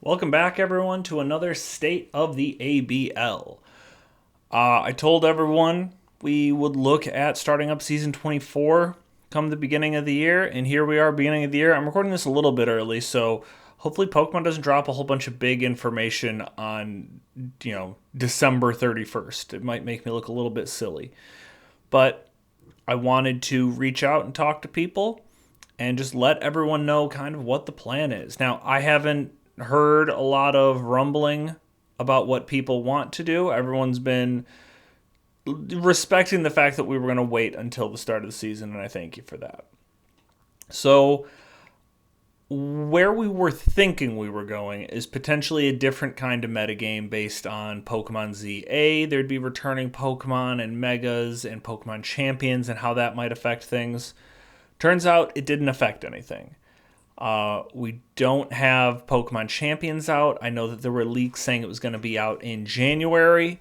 Welcome back, everyone, to another State of the ABL. I told everyone we would look at starting up Season 24 come the beginning of the year, and here we are, beginning of the year. I'm recording this a little bit early, so hopefully Pokemon doesn't drop a whole bunch of big information on, December 31st. It might make me look a little bit silly. But I wanted to reach out and talk to people and just let everyone know kind of what the plan is. Now, I haven't heard a lot of rumbling about what people want to do. Everyone's been respecting the fact that we were going to wait until the start of the season, and I thank you for that. So, where we were thinking we were going is potentially a different kind of metagame based on Pokemon ZA. There'd be returning Pokemon and Megas and Pokemon Champions and how that might affect things. Turns out it didn't affect anything. We don't have Pokemon Champions out. I know that there were leaks saying it was going to be out in January.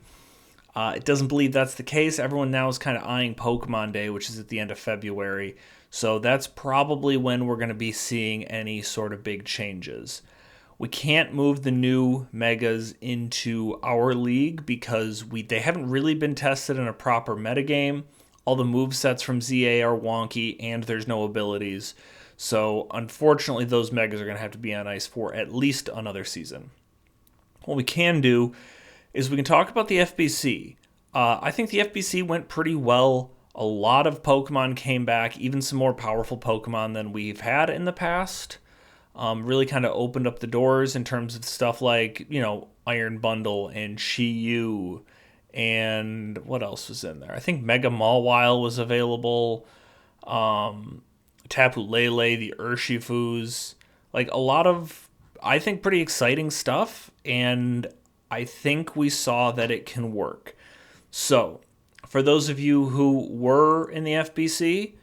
It doesn't believe that's the case. Everyone now is kind of eyeing Pokemon Day, which is at the end of February. So that's probably when we're going to be seeing any sort of big changes. We can't move the new Megas into our league because they haven't really been tested in a proper metagame. All the movesets from ZA are wonky, and there's no abilities. So, unfortunately, those Megas are going to have to be on ice for at least another season. What we can do is we can talk about the FBC. I think the FBC went pretty well. A lot of Pokemon came back, even some more powerful Pokemon than we've had in the past. Really kind of opened up the doors in terms of stuff like, Iron Bundle and Chi-Yu. And what else was in there? I think Mega Mawile was available. Tapu Lele, the Urshifus. Like a lot of, I think, pretty exciting stuff. And I think we saw that it can work. So, for those of you who were in the FBC,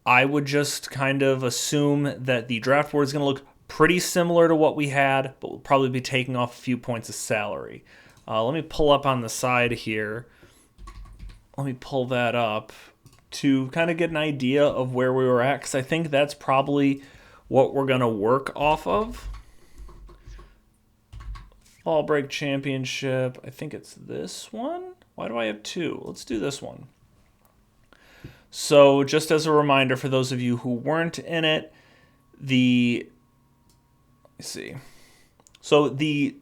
I would just kind of assume that the draft board is going to look pretty similar to what we had, but we'll probably be taking off a few points of salary. Let me pull up on the side here. Let me pull that up to kind of get an idea of where we were at, because I think that's probably what we're going to work off of. Fall Break Championship. I think it's this one. Why do I have two? Let's do this one. So just as a reminder for those of you who weren't in it, let's see. So the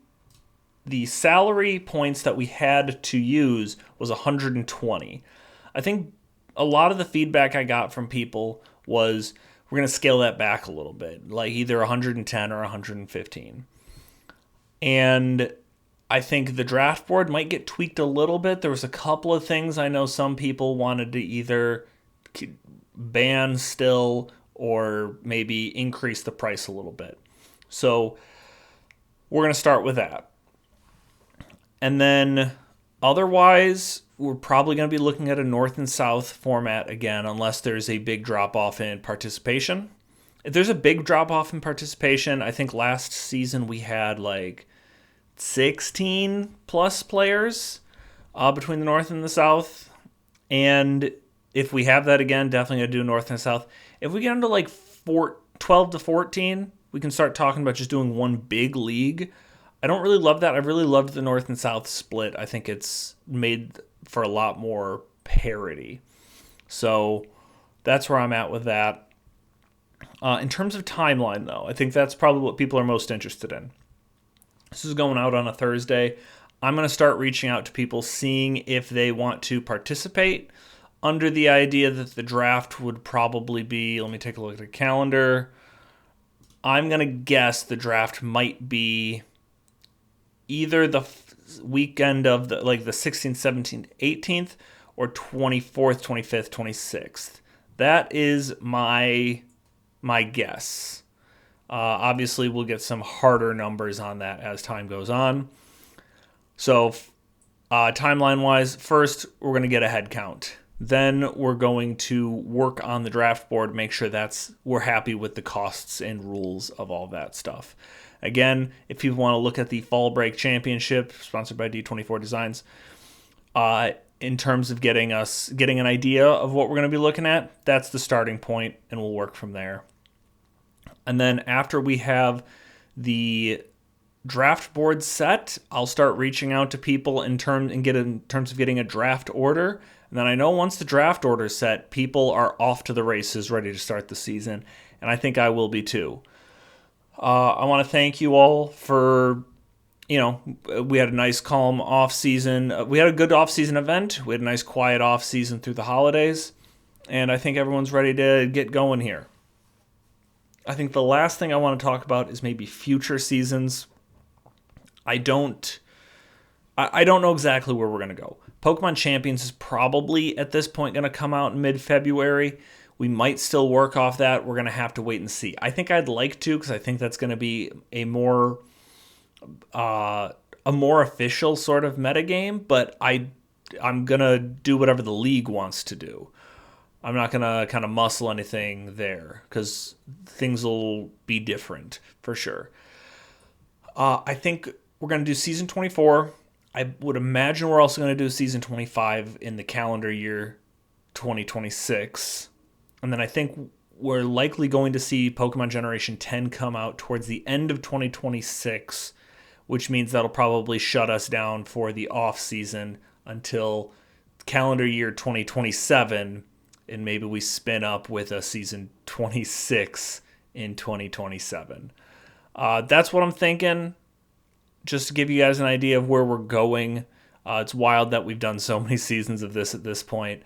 salary points that we had to use was 120. I think a lot of the feedback I got from people was we're going to scale that back a little bit, like either 110 or 115. And I think the draft board might get tweaked a little bit. There was a couple of things I know some people wanted to either ban still or maybe increase the price a little bit. So we're going to start with that. And then otherwise, we're probably going to be looking at a north and south format again, unless there's a big drop-off in participation. If there's a big drop-off in participation, I think last season we had like 16 plus players between the north and the south. And if we have that again, definitely going to do north and south. If we get into like 12 to 14, we can start talking about just doing one big league. I don't really love that. I really loved the north and south split. I think it's made for a lot more parity. So that's where I'm at with that. In terms of timeline, though, I think that's probably what people are most interested in. This is going out on a Thursday. I'm going to start reaching out to people, seeing if they want to participate under the idea that the draft would probably be, let me take a look at the calendar. I'm going to guess the draft might be either the weekend of the 16th, 17th, 18th, or 24th, 25th, 26th. That is my guess. Obviously, we'll get some harder numbers on that as time goes on. So, timeline-wise, first, we're going to get a head count. Then we're going to work on the draft board, make sure we're happy with the costs and rules of all that stuff. Again, if people want to look at the Fall Break Championship, sponsored by D24 Designs, in terms of getting an idea of what we're going to be looking at, that's the starting point, and we'll work from there. And then after we have the draft board set, I'll start reaching out to people in terms of getting a draft order. And then I know once the draft order is set, people are off to the races, ready to start the season, and I think I will be too. I want to thank you all for, we had a nice calm off season. We had a good off season event. We had a nice quiet off season through the holidays, and I think everyone's ready to get going here. I think the last thing I want to talk about is maybe future seasons. I don't know exactly where we're going to go. Pokemon Champions is probably at this point going to come out in mid-February. We might still work off that. We're going to have to wait and see. I think I'd like to, because I think that's going to be a more official sort of metagame, but I'm going to do whatever the league wants to do. I'm not going to kind of muscle anything there, because things will be different for sure. I think we're going to do Season 24. I would imagine we're also going to do Season 25 in the calendar year 2026. And then I think we're likely going to see Pokemon Generation 10 come out towards the end of 2026, which means that'll probably shut us down for the off season until calendar year 2027, and maybe we spin up with a Season 26 in 2027. That's what I'm thinking. Just to give you guys an idea of where we're going. It's wild that we've done so many seasons of this at this point.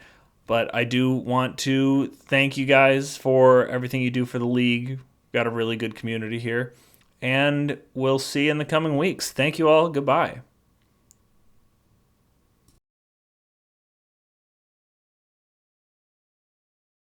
But I do want to thank you guys for everything you do for the league. We've got a really good community here. And we'll see you in the coming weeks. Thank you all. Goodbye.